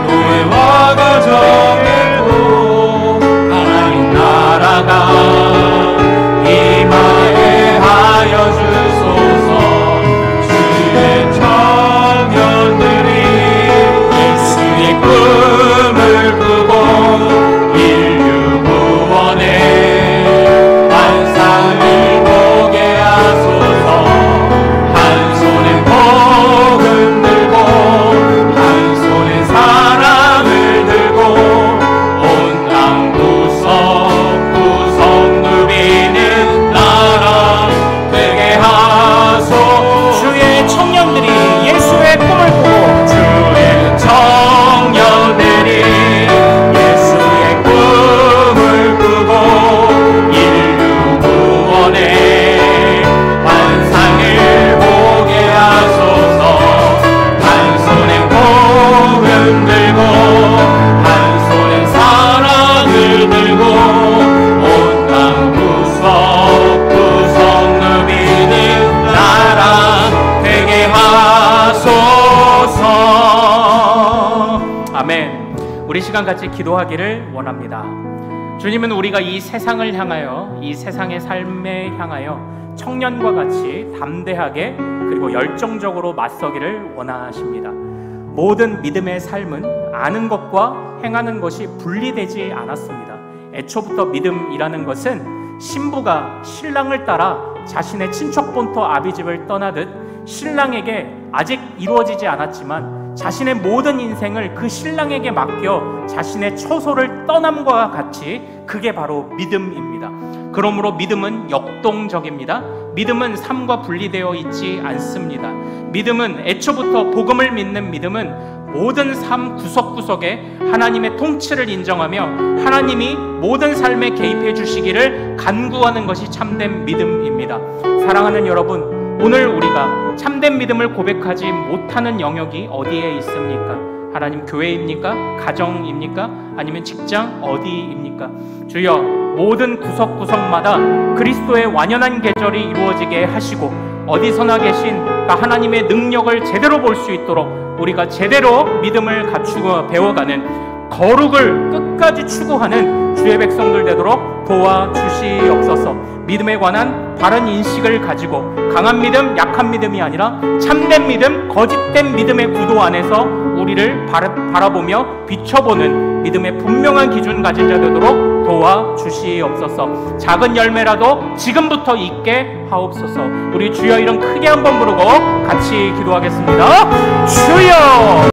교회와 가정에도 하나님 나라가 임하게 하여 주소서. 주의 청년들이 예수의 꿈을 꾸고 인류 구원의 환상을 보게 하소서. 한 손엔 복음 들고 한 손엔 사랑을 들고 온 땅 구석구석 누비는 나라 되게 하소. 주의 청년들이 예수의 꿈을 꾸고 주의 청년들이 예수의 꿈을 꾸고 인류 구원의 환상을 보게 하소서. 한 손엔 복음 들고 한 손엔 사랑을 들고 온 땅 구석구석 누비는 나라 되게 하소서. 아멘. 우리 시간 같이 기도하기를 원합니다. 주님은 우리가 이 세상을 향하여, 이 세상의 삶에 향하여 청년과 같이 담대하게 그리고 열정적으로 맞서기를 원하십니다. 모든 믿음의 삶은 아는 것과 행하는 것이 분리되지 않았습니다. 애초부터 믿음이라는 것은 신부가 신랑을 따라 자신의 친척 본토 아비집을 떠나듯 신랑에게 아직 이루어지지 않았지만 자신의 모든 인생을 그 신랑에게 맡겨 자신의 처소를 떠남과 같이 그게 바로 믿음입니다. 그러므로 믿음은 역동적입니다. 믿음은 삶과 분리되어 있지 않습니다. 믿음은 애초부터 복음을 믿는 믿음은 모든 삶 구석구석에 하나님의 통치를 인정하며 하나님이 모든 삶에 개입해 주시기를 간구하는 것이 참된 믿음입니다. 사랑하는 여러분, 오늘 우리가 참된 믿음을 고백하지 못하는 영역이 어디에 있습니까? 하나님 교회입니까? 가정입니까? 아니면 직장 어디입니까? 주여, 모든 구석구석마다 그리스도의 완연한 계절이 이루어지게 하시고 어디서나 계신 하나님의 능력을 제대로 볼 수 있도록 우리가 제대로 믿음을 갖추고 배워가는 거룩을 끝까지 추구하는 주의 백성들 되도록 도와주시옵소서. 믿음에 관한 바른 인식을 가지고 강한 믿음, 약한 믿음이 아니라 참된 믿음, 거짓된 믿음의 구도 안에서 우리를 바라보며 비춰보는 믿음의 분명한 기준 가진 자 되도록 도와주시옵소서. 작은 열매라도 지금부터 있게 하옵소서. 우리 주여 이름 크게 한번 부르고 같이 기도하겠습니다. 주여!